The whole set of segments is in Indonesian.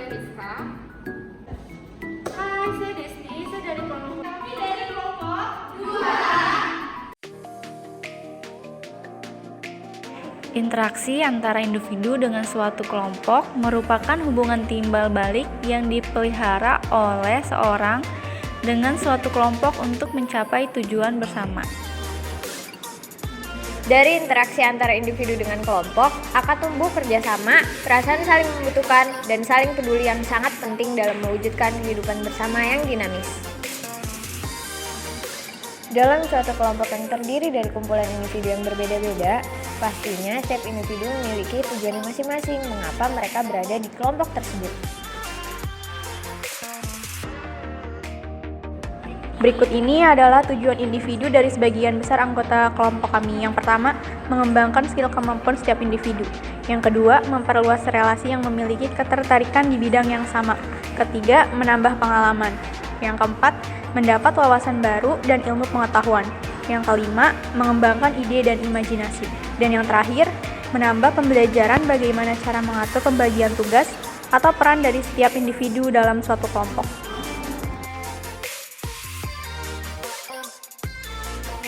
Rizka. Hai, saya Desti. Saya dari kelompok. Kami dari kelompok 2. Interaksi antara individu dengan suatu kelompok merupakan hubungan timbal balik yang dipelihara oleh seorang dengan suatu kelompok untuk mencapai tujuan bersama. Dari interaksi antara individu dengan kelompok akan tumbuh kerjasama, perasaan saling membutuhkan, dan saling peduli yang sangat penting dalam mewujudkan kehidupan bersama yang dinamis. Dalam suatu kelompok yang terdiri dari kumpulan individu yang berbeda-beda, pastinya setiap individu memiliki tujuan masing-masing mengapa mereka berada di kelompok tersebut. Berikut ini adalah tujuan individu dari sebagian besar anggota kelompok kami. Yang pertama, mengembangkan skill kemampuan setiap individu. Yang kedua, memperluas relasi yang memiliki ketertarikan di bidang yang sama. Ketiga, menambah pengalaman. Yang keempat, mendapat wawasan baru dan ilmu pengetahuan. Yang kelima, mengembangkan ide dan imajinasi. Dan yang terakhir, menambah pembelajaran bagaimana cara mengatur pembagian tugas atau peran dari setiap individu dalam suatu kelompok.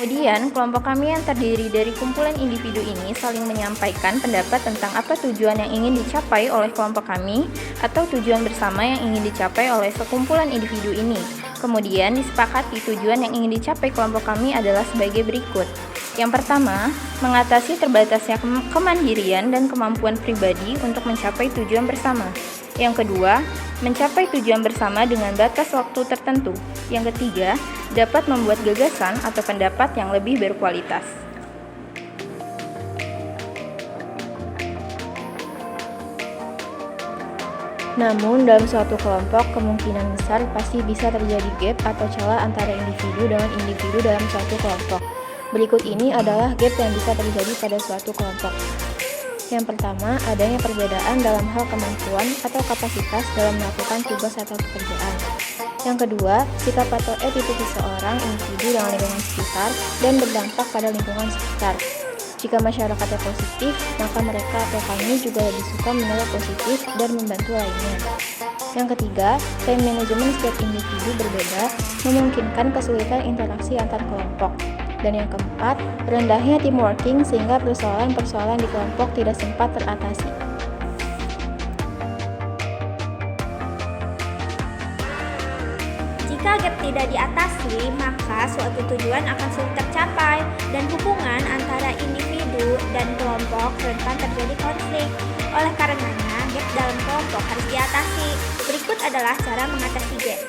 Kemudian, kelompok kami yang terdiri dari kumpulan individu ini saling menyampaikan pendapat tentang apa tujuan yang ingin dicapai oleh kelompok kami atau tujuan bersama yang ingin dicapai oleh sekumpulan individu ini. Kemudian disepakati tujuan yang ingin dicapai kelompok kami adalah sebagai berikut. Yang pertama, mengatasi terbatasnya kemandirian dan kemampuan pribadi untuk mencapai tujuan bersama. Yang kedua, mencapai tujuan bersama dengan batas waktu tertentu. Yang ketiga, dapat membuat gagasan atau pendapat yang lebih berkualitas. Namun, dalam suatu kelompok, kemungkinan besar pasti bisa terjadi gap atau celah antara individu dengan individu dalam suatu kelompok. Berikut ini adalah gap yang bisa terjadi pada suatu kelompok. Yang pertama, adanya perbedaan dalam hal kemampuan atau kapasitas dalam melakukan tugas atau pekerjaan. Yang kedua, sikap atau attitude seseorang individu dengan lingkungan sekitar dan berdampak pada lingkungan sekitar. Jika masyarakatnya positif, maka mereka atau kami juga lebih suka menilai positif dan membantu lainnya. Yang ketiga, time management setiap individu berbeda, memungkinkan kesulitan interaksi antar kelompok. Dan yang keempat, rendahnya teamworking sehingga persoalan-persoalan di kelompok tidak sempat teratasi. Jika gap tidak diatasi, maka suatu tujuan akan sulit tercapai dan hubungan antara individu dan kelompok rentan terjadi konflik. Oleh karenanya, gap dalam kelompok harus diatasi. Berikut adalah cara mengatasi gap.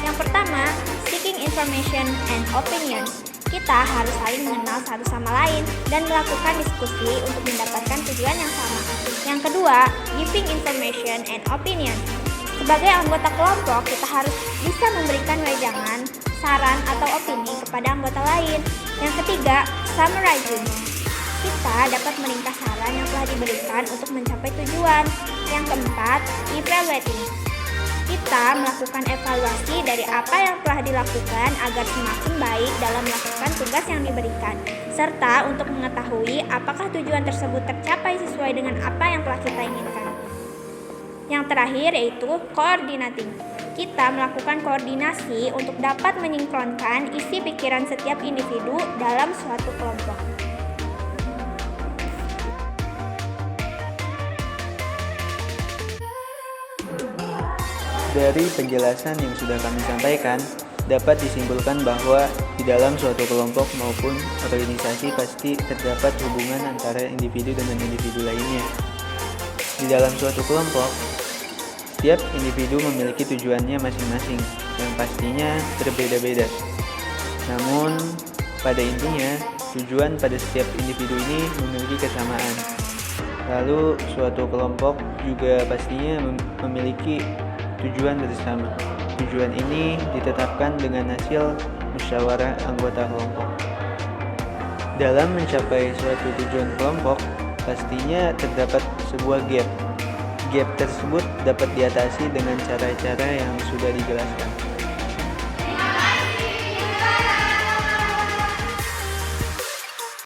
Yang pertama, seeking information and opinions. Kita harus saling mengenal satu sama lain dan melakukan diskusi untuk mendapatkan tujuan yang sama. Yang kedua, giving information and opinions. Sebagai anggota kelompok, kita harus bisa memberikan wejangan, saran, atau opini kepada anggota lain. Yang ketiga, summarizing. Kita dapat meringkas saran yang telah diberikan untuk mencapai tujuan. Yang keempat, evaluating. Kita melakukan evaluasi dari apa yang telah dilakukan agar semakin baik dalam melakukan tugas yang diberikan, serta untuk mengetahui apakah tujuan tersebut tercapai sesuai dengan apa yang telah kita inginkan. Yang terakhir yaitu coordinating. Kita melakukan koordinasi untuk dapat menyinkronkan isi pikiran setiap individu dalam suatu kelompok. Dari penjelasan yang sudah kami sampaikan, dapat disimpulkan bahwa di dalam suatu kelompok maupun organisasi pasti terdapat hubungan antara individu dengan individu lainnya. Di dalam suatu kelompok, setiap individu memiliki tujuannya masing-masing yang pastinya berbeda-beda. Namun, pada intinya, tujuan pada setiap individu ini memiliki kesamaan. Lalu, suatu kelompok juga pastinya memiliki tujuan bersama. Tujuan ini ditetapkan dengan hasil musyawarah anggota kelompok. Dalam mencapai suatu tujuan kelompok, pastinya terdapat sebuah gap. Gap tersebut dapat diatasi dengan cara-cara yang sudah dijelaskan.